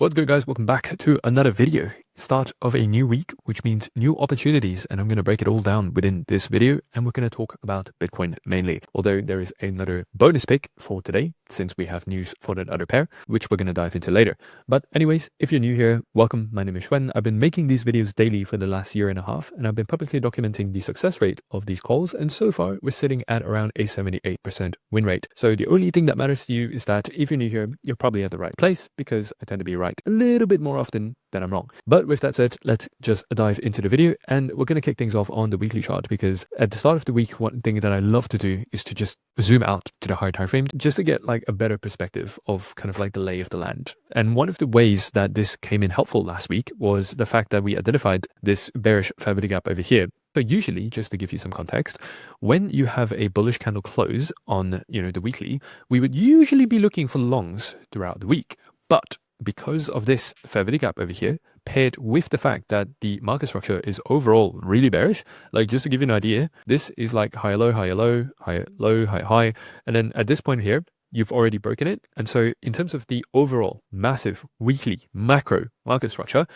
What's good, guys? Welcome back to another video. Start of a new week, which means new opportunities, and I'm going to break it all down within this video, and we're going to talk about Bitcoin mainly, although there is another bonus pick for today since we have news for that other pair, which we're going to dive into later. But anyways, if you're new here, welcome. My name is Xuan. I've been making these videos daily for the last year and a half, and I've been publicly documenting the success rate of these calls, and so far we're sitting at around a 78% win rate. So the only thing that matters to you is that if you're new here, you're probably at the right place, because I tend to be right a little bit more often than I'm wrong. But with that said, let's just dive into the video, and we're going to kick things off on the weekly chart, because at the start of the week, one thing that I love to do is to just zoom out to the higher time frame just to get like a better perspective of kind of like the lay of the land. And one of the ways that this came in helpful last week was the fact that we identified this bearish fair value gap over here. So usually, just to give you some context, when you have a bullish candle close on, the weekly, we would usually be looking for longs throughout the week. But because of this fair value gap over here, paired with the fact that the market structure is overall really bearish, like just to give you an idea, this is like high, low, high, low, high, low, high, high. And then at this point here, you've already broken it. And so in terms of the overall massive weekly macro market structure,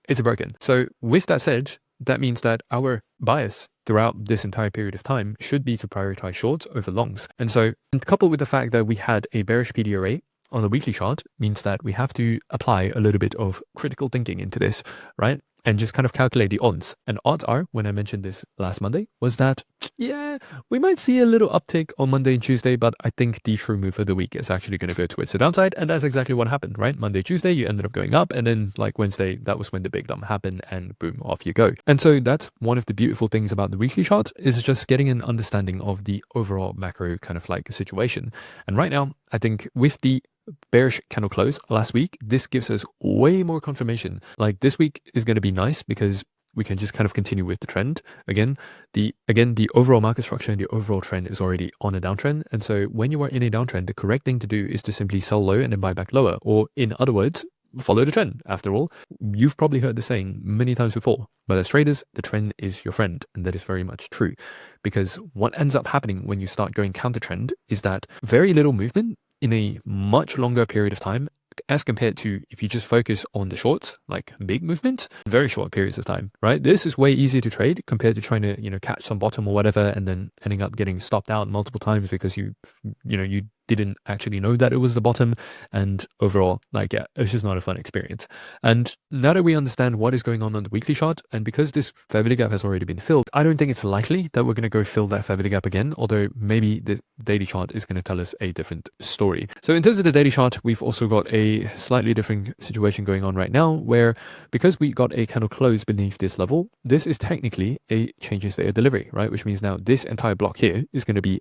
it's broken. So with that said, that means that our bias throughout this entire period of time should be to prioritize shorts over longs. And so coupled with the fact that we had a bearish PDRA on the weekly chart means that we have to apply a little bit of critical thinking into this, right? And just kind of calculate the odds. And odds are, when I mentioned this last Monday, was that, yeah, we might see a little uptick on Monday and Tuesday, but I think the true move of the week is actually going to go towards the downside. And that's exactly what happened, right? Monday, Tuesday, you ended up going up. And then like Wednesday, that was when the big dump happened, and boom, off you go. And so that's one of the beautiful things about the weekly chart, is just getting an understanding of the overall macro kind of like situation. And right now, I think with the bearish candle close last week, this gives us way more confirmation. Like this week is going to be nice because we can just kind of continue with the trend. Again, the overall market structure and the overall trend is already on a downtrend. And so when you are in a downtrend, the correct thing to do is to simply sell low and then buy back lower, or in other words, follow the trend. After all, you've probably heard the saying many times before, but as traders, the trend is your friend. And that is very much true, because what ends up happening when you start going counter trend is that very little movement in a much longer period of time, as compared to if you just focus on the shorts, like big movements, very short periods of time, right? This is way easier to trade compared to trying to, catch some bottom or whatever, and then ending up getting stopped out multiple times because you didn't actually know that it was the bottom. And overall, like, yeah, it's just not a fun experience. And now that we understand what is going on the weekly chart, and because this fair value gap has already been filled, I don't think it's likely that we're going to go fill that fair value gap again, although maybe the daily chart is going to tell us a different story. So in terms of the daily chart, we've also got a slightly different situation going on right now, where because we got a candle close beneath this level, this is technically a change in state of delivery, right? Which means now this entire block here is going to be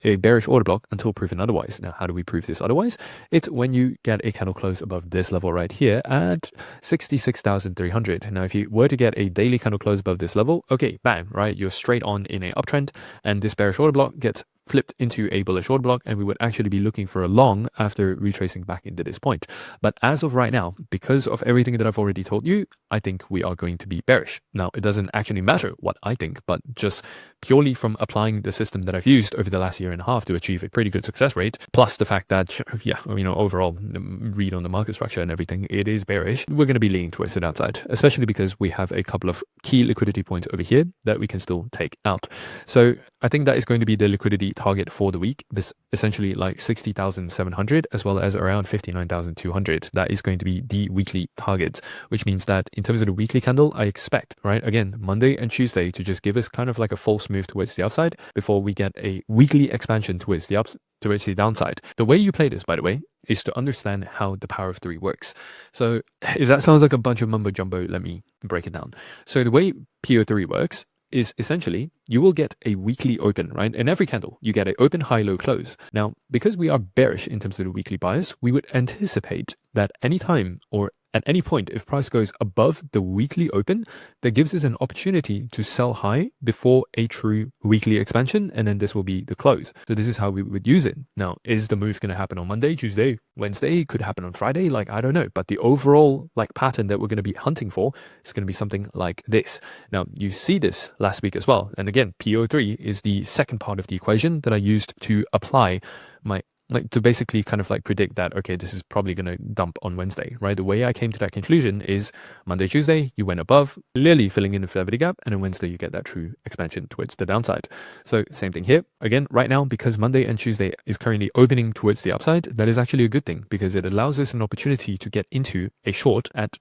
a bearish order block until proven otherwise. Now, how do we prove this otherwise? It's when you get a candle close above this level right here at 66,300. Now, if you were to get a daily candle close above this level, okay, bam, right? You're straight on in a uptrend, and this bearish order block gets flipped into a bullish order block, and we would actually be looking for a long after retracing back into this point. But as of right now, because of everything that I've already told you, I think we are going to be bearish. Now, it doesn't actually matter what I think, but just purely from applying the system that I've used over the last year and a half to achieve a pretty good success rate, plus the fact that, yeah, overall, read on the market structure and everything, it is bearish. We're going to be leaning towards the downside, especially because we have a couple of key liquidity points over here that we can still take out. So I think that is going to be the liquidity target for the week. This essentially like 60,700 as well as around 59,200. That is going to be the weekly target, which means that in terms of the weekly candle, I expect, right, again, Monday and Tuesday to just give us kind of like a false move towards the upside before we get a weekly expansion towards the downside. The way you play this, by the way, is to understand how the power of three works. So if that sounds like a bunch of mumbo jumbo, let me break it down. So the way PO3 works is essentially you will get a weekly open, right? In every candle, you get an open, high, low, close. Now, because we are bearish in terms of the weekly bias, we would anticipate that any time or at any point, if price goes above the weekly open, that gives us an opportunity to sell high before a true weekly expansion, and then this will be the close. So this is how we would use it. Now, is the move going to happen on Monday, Tuesday, Wednesday? Could happen on Friday? Like, I don't know. But the overall like pattern that we're going to be hunting for is going to be something like this. Now, you see this last week as well. And again, PO3 is the second part of the equation that I used to apply my like to basically kind of like predict that, okay, this is probably going to dump on Wednesday, right? The way I came to that conclusion is Monday, Tuesday, you went above, clearly filling in the fair value gap, and on Wednesday, you get that true expansion towards the downside. So same thing here. Again, right now, because Monday and Tuesday is currently opening towards the upside, that is actually a good thing because it allows us an opportunity to get into a short at,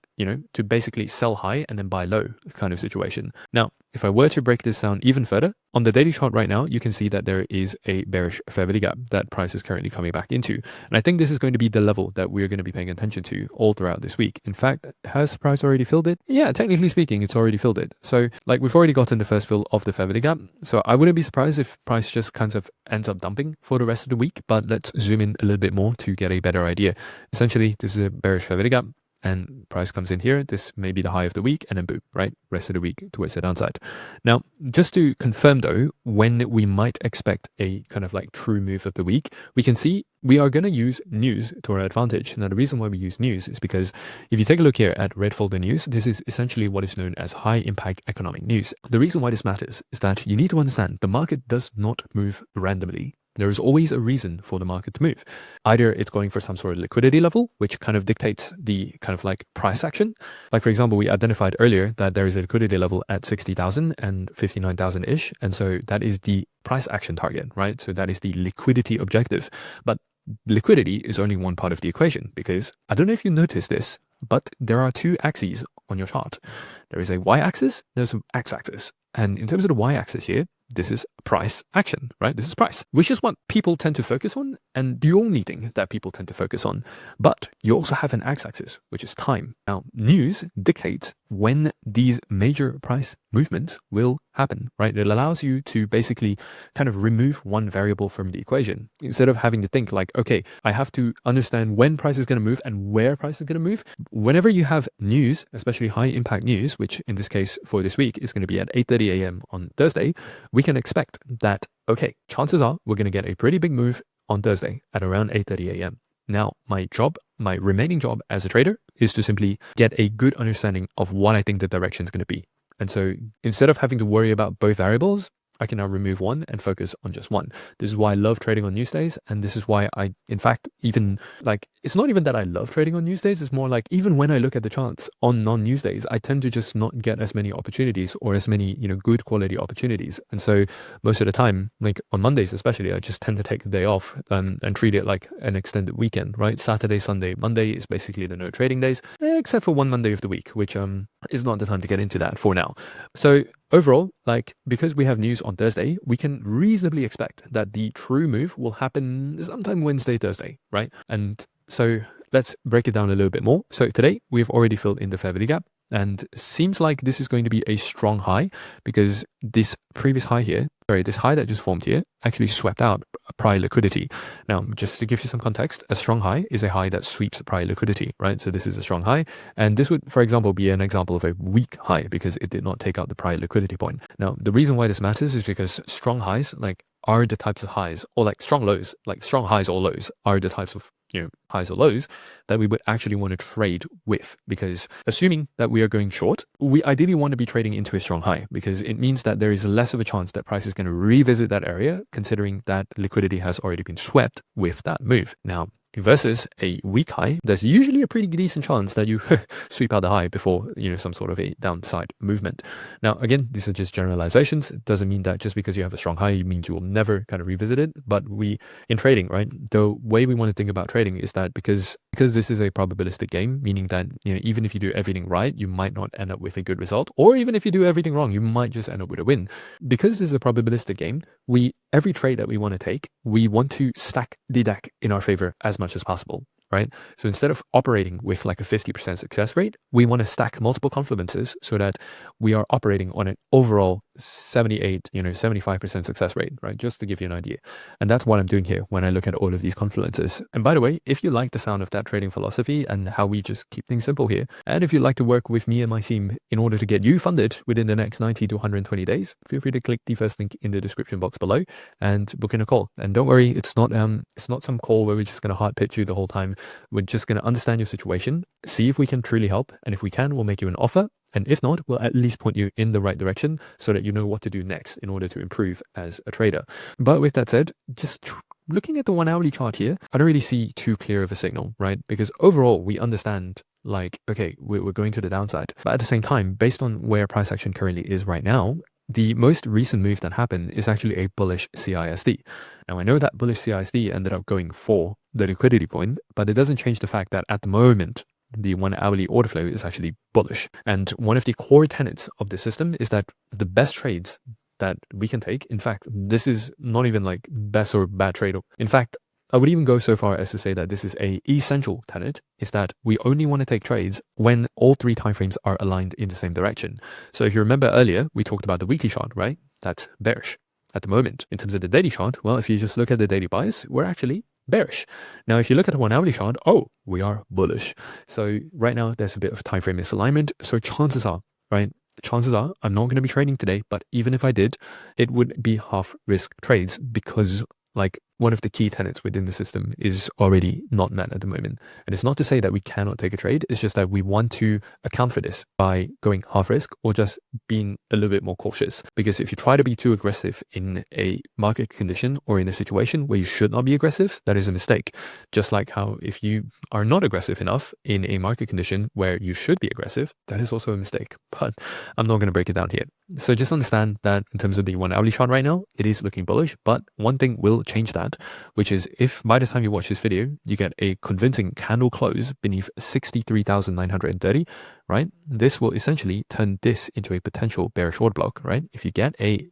to basically sell high and then buy low kind of situation. Now, if I were to break this down even further, on the daily chart right now, you can see that there is a bearish fair value gap that price is currently coming back into. And I think this is going to be the level that we're going to be paying attention to all throughout this week. In fact, has price already filled it? Yeah, technically speaking, it's already filled it. So like we've already gotten the first fill of the fair value gap. So I wouldn't be surprised if price just kind of ends up dumping for the rest of the week. But let's zoom in a little bit more to get a better idea. Essentially, this is a bearish fair value gap. And price comes in here, this may be the high of the week, and then boom, right? Rest of the week towards the downside. Now, just to confirm though, when we might expect a kind of like true move of the week, we can see we are going to use news to our advantage. Now, the reason why we use news is because if you take a look here at red folder news, this is essentially what is known as high impact economic news. The reason why this matters is that you need to understand the market does not move randomly. There is always a reason for the market to move. Either it's going for some sort of liquidity level, which kind of dictates the kind of like price action. Like for example, we identified earlier that there is a liquidity level at 60,000 and 59,000-ish. And so that is the price action target, right? So that is the liquidity objective. But liquidity is only one part of the equation because I don't know if you noticed this, but there are two axes on your chart. There is a y-axis, there's an x-axis. And in terms of the y-axis here, this is price action, right? This is price, which is what people tend to focus on and the only thing that people tend to focus on. But you also have an x-axis, which is time. Now, news dictates when these major price movements will happen, right? It allows you to basically kind of remove one variable from the equation instead of having to think like, okay, I have to understand when price is going to move and where price is going to move. Whenever you have news, especially high impact news, which in this case for this week is going to be at 8:30 a.m. on Thursday, we can expect that, okay, chances are we're going to get a pretty big move on Thursday at around 8:30 a.m. Now, my remaining job as a trader is to simply get a good understanding of what I think the direction is going to be. And so instead of having to worry about both variables, I can now remove one and focus on just one. This is why I love trading on news days. And this is why I, in fact, even like, it's not even that I love trading on news days. It's more like, even when I look at the charts on non-news days, I tend to just not get as many opportunities or as many, good quality opportunities. And so most of the time, like on Mondays, especially, I just tend to take the day off and treat it like an extended weekend, right? Saturday, Sunday, Monday is basically the no trading days, except for one Monday of the week, which is not the time to get into that for now. So overall, like, because we have news on Thursday, we can reasonably expect that the true move will happen sometime Wednesday, Thursday, right? And so let's break it down a little bit more. So today we've already filled in the fair value gap and seems like this is going to be a strong high because this previous high here, this high that just formed here actually swept out prior liquidity. Now, just to give you some context, a strong high is a high that sweeps prior liquidity, right? So this is a strong high. And this would, for example, be an example of a weak high because it did not take out the prior liquidity point. Now, the reason why this matters is because strong highs, like, are the types of highs, or like strong lows, like strong highs or lows are the types of highs or lows that we would actually want to trade with, because assuming that we are going short, we ideally want to be trading into a strong high because it means that there is less of a chance that price is going to revisit that area, considering that liquidity has already been swept with that move. Now, versus a weak high, there's usually a pretty decent chance that you sweep out the high before some sort of a downside movement. Now, again, these are just generalizations. It doesn't mean that just because you have a strong high, it means you will never kind of revisit it. But in trading, right, the way we want to think about trading is that because this is a probabilistic game, meaning that even if you do everything right, you might not end up with a good result, or even if you do everything wrong, you might just end up with a win. Because this is a probabilistic game, every trade that we want to take, we want to stack the deck in our favor as much as possible, right? So instead of operating with like a 50% success rate, we want to stack multiple confluences so that we are operating on an overall 78, 75% success rate, right? Just to give you an idea. And that's what I'm doing here when I look at all of these confluences. And by the way, if you like the sound of that trading philosophy and how we just keep things simple here, and if you'd like to work with me and my team in order to get you funded within the next 90 to 120 days, feel free to click the first link in the description box below and book in a call. And don't worry, it's not some call where we're just going to hard pitch you the whole time. We're just going to understand your situation, see if we can truly help. And if we can, we'll make you an offer. And if not, we'll at least point you in the right direction so that you know what to do next in order to improve as a trader. But with that said, just looking at the 1 hourly chart here, I don't really see too clear of a signal, right? Because overall, we understand like, okay, we're going to the downside. But at the same time, based on where price action currently is right now, the most recent move that happened is actually a bullish CISD. Now, I know that bullish CISD ended up going for the liquidity point, but it doesn't change the fact that at the moment, the 1 hourly order flow is actually bullish. And one of the core tenets of the system is that the best trades that we can take, in fact, this is not even like best or bad trade. In fact, I would even go so far as to say that this is a essential tenet, is that we only want to take trades when all three timeframes are aligned in the same direction. So if you remember earlier, we talked about the weekly chart, right? That's bearish at the moment. In terms of the daily chart, well, if you just look at the daily bias, we're actually bearish. Now, if you look at the 1 hourly chart, oh, we are bullish. So right now there's a bit of time frame misalignment. So chances are, right? Chances are I'm not going to be trading today, but even if I did, it would be half risk trades because like one of the key tenets within the system is already not met at the moment. And it's not to say that we cannot take a trade. It's just that we want to account for this by going half risk or just being a little bit more cautious. Because if you try to be too aggressive in a market condition or in a situation where you should not be aggressive, that is a mistake. Just like how if you are not aggressive enough in a market condition where you should be aggressive, that is also a mistake. But I'm not going to break it down here. So just understand that in terms of the 1 hourly chart right now, it is looking bullish, but one thing will change that, which is if by the time you watch this video, you get a convincing candle close beneath 63,930, right? This will essentially turn this into a potential bearish order block, right? If you get a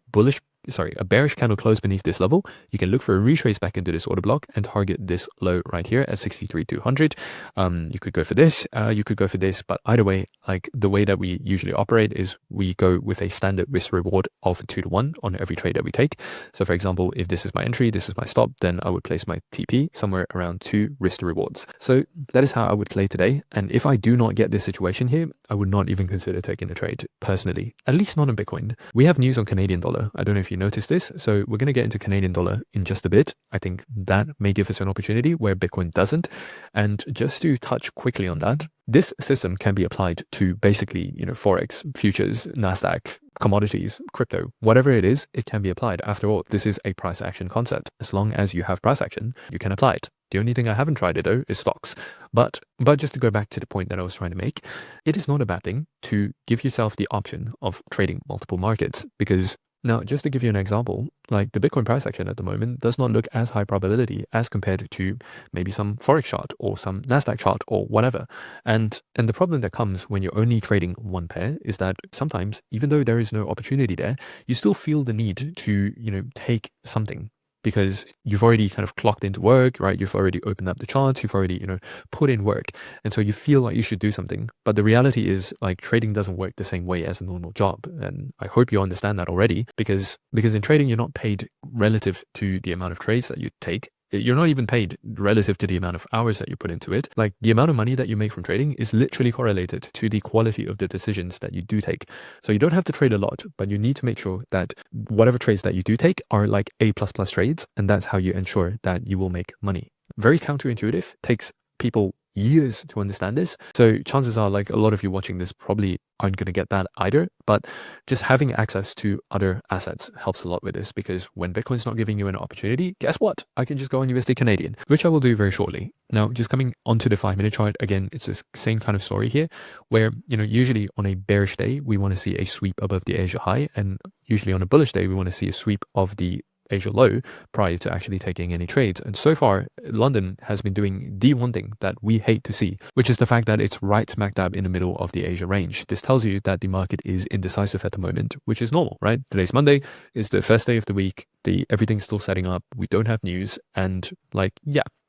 bearish candle close beneath this level, you can look for a retrace back into this order block and target this low right here at 63,200. You could go for this, you could go for this, but either way, like the way that we usually operate is we go with a standard risk reward of 2 to 1 on every trade that we take. So for example, if this is my entry, this is my stop, then I would place my TP somewhere around 2 risk to rewards. So that is how I would play today. And if I do not get this situation here, I would not even consider taking a trade personally, at least not on Bitcoin. We have news on Canadian dollar. I don't know if you noticed this. So we're going to get into Canadian dollar in just a bit. I think that may give us an opportunity where Bitcoin doesn't. And just to touch quickly on that, this system can be applied to basically, Forex, futures, NASDAQ, commodities, crypto, whatever it is, it can be applied. After all, this is a price action concept. As long as you have price action, you can apply it. The only thing I haven't tried it though is stocks. But just to go back to the point that I was trying to make, it is not a bad thing to give yourself the option of trading multiple markets, because now, just to give you an example, like the Bitcoin price action at the moment does not look as high probability as compared to maybe some Forex chart or some NASDAQ chart or whatever. And the problem that comes when you're only trading one pair is that sometimes, even though there is no opportunity there, you still feel the need to, take something. Because you've already kind of clocked into work, right? You've already opened up the charts, you've already, put in work. And so you feel like you should do something. But the reality is like trading doesn't work the same way as a normal job. And I hope you understand that already because in trading, you're not paid relative to the amount of trades that you take. You're not even paid relative to the amount of hours that you put into it. Like the amount of money that you make from trading is literally correlated to the quality of the decisions that you do take. So you don't have to trade a lot, but you need to make sure that whatever trades that you do take are like A++ trades. And that's how you ensure that you will make money. Very counterintuitive, takes people years to understand this. So chances are like a lot of you watching this probably aren't going to get that either, but just having access to other assets helps a lot with this, because when Bitcoin's not giving you an opportunity, guess what? I can just go on USD Canadian, which I will do very shortly. Now, just coming onto the 5-minute chart, again, it's the same kind of story here where, usually on a bearish day, we want to see a sweep above the Asia high, and usually on a bullish day, we want to see a sweep of the Asia low prior to actually taking any trades. And so far, London has been doing the one thing that we hate to see, which is the fact that it's right smack dab in the middle of the Asia range. This tells you that the market is indecisive at the moment, which is normal, right? Today's Monday, is the first day of the week. Everything's still setting up. We don't have news. And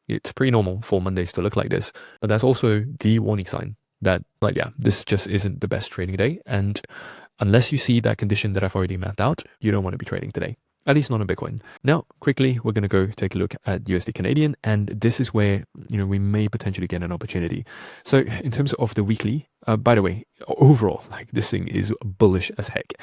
it's pretty normal for Mondays to look like this. But that's also the warning sign that this just isn't the best trading day. And unless you see that condition that I've already mapped out, you don't want to be trading today. At least not on Bitcoin. Now, quickly, we're going to go take a look at USD Canadian, and this is where, we may potentially get an opportunity. So in terms of the weekly, by the way, overall, this thing is bullish as heck.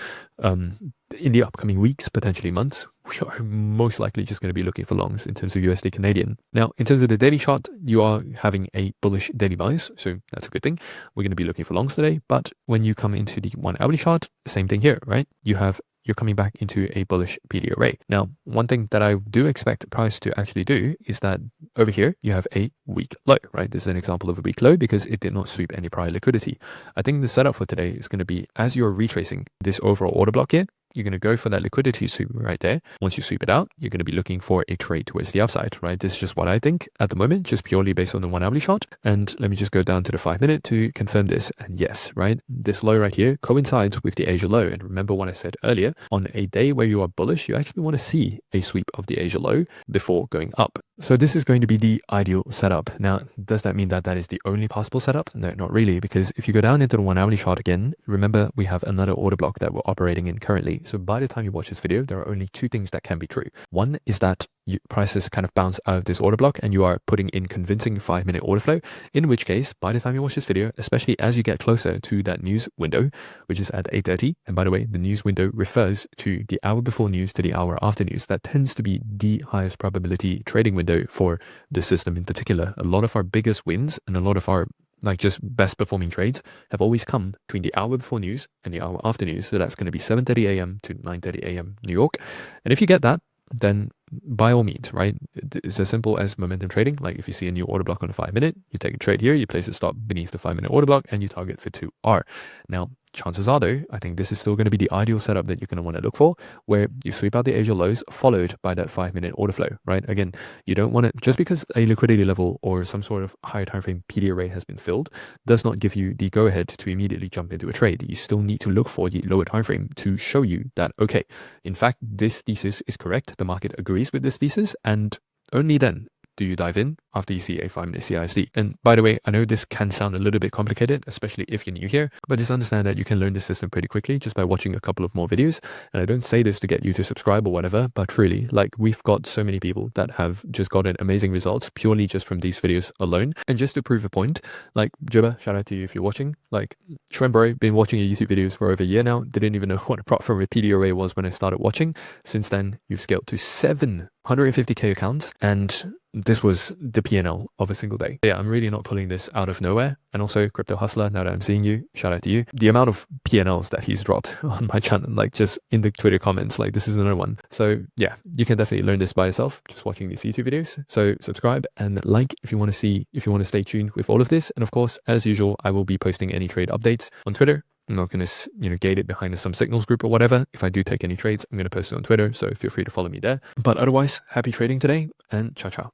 In the upcoming weeks, potentially months, we are most likely just going to be looking for longs in terms of USD Canadian. Now, in terms of the daily chart, you are having a bullish daily bias, so that's a good thing. We're going to be looking for longs today, but when you come into the 1 hourly chart, same thing here, right? You have you're coming back into a bullish PD array. Now, one thing that I do expect price to actually do is that over here, you have a weak low, right? This is an example of a weak low because it did not sweep any prior liquidity. I think the setup for today is going to be, as you're retracing this overall order block here, you're going to go for that liquidity sweep right there. Once you sweep it out, you're going to be looking for a trade towards the upside, right? This is just what I think at the moment, just purely based on the 1 hourly chart. And let me just go down to the 5 minute to confirm this. And yes, right, this low right here coincides with the Asia low. And remember what I said earlier, on a day where you are bullish, you actually want to see a sweep of the Asia low before going up. So this is going to be the ideal setup. Now, does that mean that that is the only possible setup? No, not really, because if you go down into the 1 hourly chart again, remember we have another order block that we're operating in currently. So by the time you watch this video, there are only two things that can be true. One is that prices kind of bounce out of this order block and you are putting in convincing 5 minute order flow, in which case, by the time you watch this video, especially as you get closer to that news window, which is at 8:30, and by the way, the news window refers to the hour before news to the hour after news. That tends to be the highest probability trading window for the system in particular. A lot of our biggest wins and a lot of our just best performing trades have always come between the hour before news and the hour after news. So that's going to be 7:30 a.m. to 9:30 a.m. New York. And if you get that, then by all means, right? It's as simple as momentum trading. Like if you see a new order block on a 5 minute, you take a trade here, you place a stop beneath the 5 minute order block and you target for 2R. Now, chances are though, I think this is still going to be the ideal setup that you're going to want to look for, where you sweep out the Asia lows followed by that 5 minute order flow, right? Again, you don't want to, just because a liquidity level or some sort of higher time frame PD array has been filled, does not give you the go ahead to immediately jump into a trade. You still need to look for the lower time frame to show you that, okay, in fact, this thesis is correct. The market agrees with this thesis, and only then do you dive in after you see a 5 minute CISD. And by the way, I know this can sound a little bit complicated, especially if you're new here, but just understand that you can learn the system pretty quickly just by watching a couple of more videos. And I don't say this to get you to subscribe or whatever, but truly, like, we've got so many people that have just gotten amazing results purely just from these videos alone. And just to prove a point, like Jibba, shout out to you if you're watching, like Shwembro, been watching your YouTube videos for over a year now, didn't even know what a prop from a PD array was when I started watching. Since then, you've scaled to 750k accounts, and this was the PNL of a single day. Yeah, I'm really not pulling this out of nowhere. And also, Crypto Hustler, now that I'm seeing you, shout out to you. The amount of PNLs that he's dropped on my channel, like just in the Twitter comments, like this is another one. So yeah, you can definitely learn this by yourself, just watching these YouTube videos. So subscribe and like if you want to see, if you want to stay tuned with all of this. And of course, as usual, I will be posting any trade updates on Twitter. I'm not going to, gate it behind some signals group or whatever. If I do take any trades, I'm going to post it on Twitter. So feel free to follow me there. But otherwise, happy trading today and ciao, ciao.